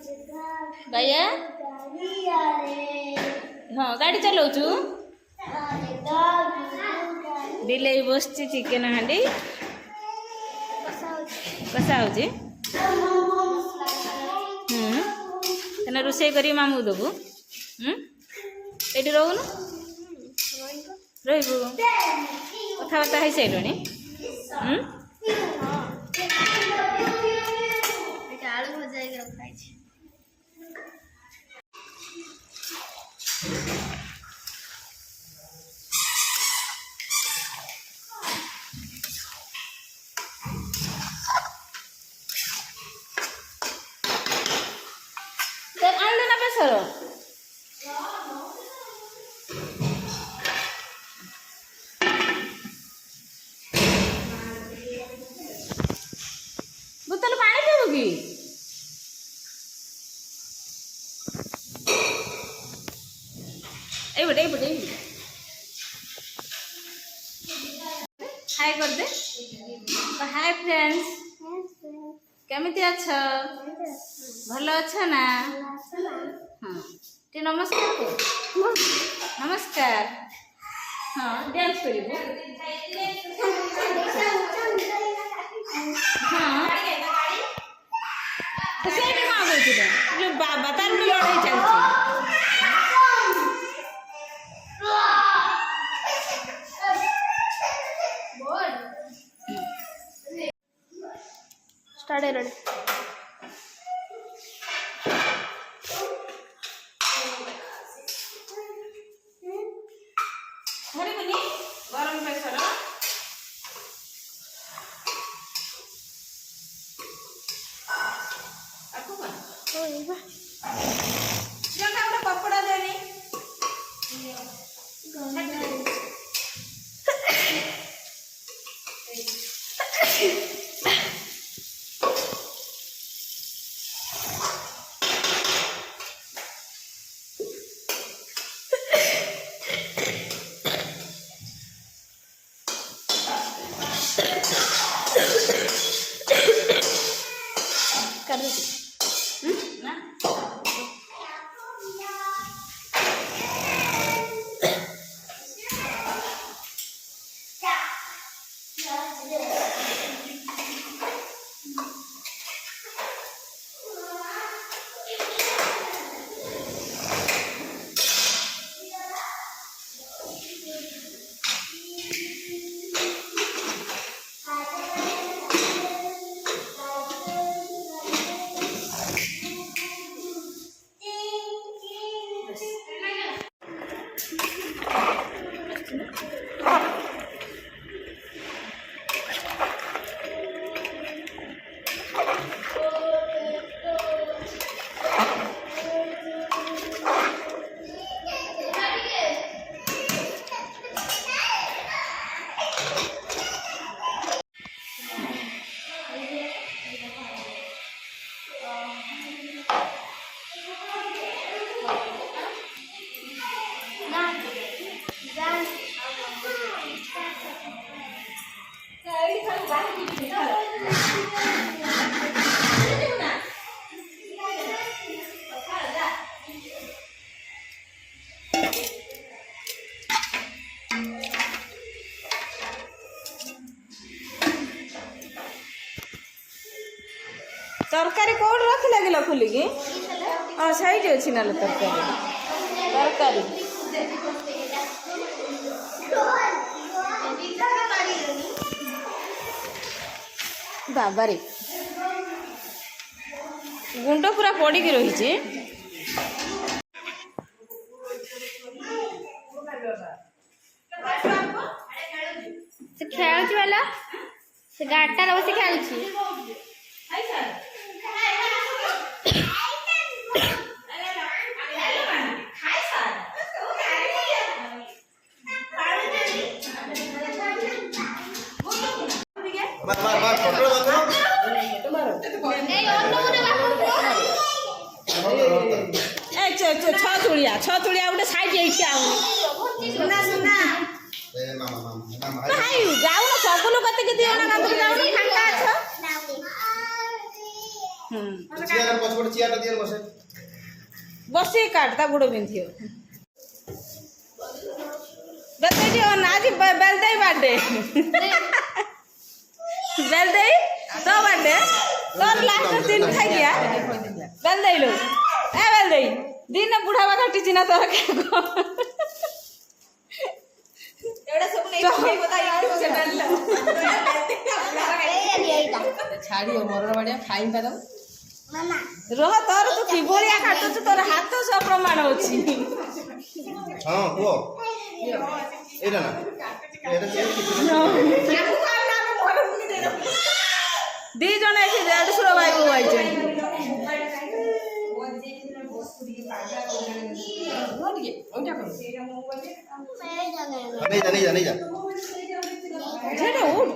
भैया हाँ गाड़ी चलाऊचु बिले बस चिकेन हांडी कसा हो रोषे कर मामू देबू ये रोन रही कथबार्ता हो सारे आलू भजा रखा बोतल पानी देबू कि हाय कर दे हाय फ्रेंड्स केमिति अच्छा भल अच्छा ना हाँ टे नमस्कार को नमस्कार हाँ डांस करिबो हाँ तो सेठी कहाँ गई जो बाबा तार में लड़ाई चलती स्टार्ट गरम प्रेसर कपड़ा देनी तरकारी कौन रख लगे खुलिकी हाँ सही अच्छी ना तरकारी तरकारी बाबारे गुंड पूरा पड़ी रही खेल से गाड़टा बस खेल छुड़िया गोटे साइड जाऊ ना चगुल कत जाऊ চেয়ার পছপট চেয়ারটা দিয়ে বসে বসে কাট তা গুড় বিন্ধিও বেলদেই আজ বেলদেই বার্থডে বেলদেই তো বার্থডে তোর লাস্ট দিন খাই গিয়া বেলদেই লো এ বেলদেই দিন বুড়াবা কাটিছি না তোর एवढा सब नाही होता इकडे चॅनलला ଛାଡ଼ିବ ମରଣ ବାଡ଼ିଆ ଖାଇ ପାର ରହ ତୋର ତୁ କିଭଳିଆ କାଟୁଛୁ ତୋର ହାତ ସହ ପ୍ରମାଣ ଅଛି ହଁ କୁହ ଏଇଟା ନା ଏଇଟା ଦି ଜଣ ଏଠି ଦେଢ଼ଶୁର ଭାଇ ବୋଉ ଆଇଛନ୍ତି नहीं जा ঝেড়ে উঠ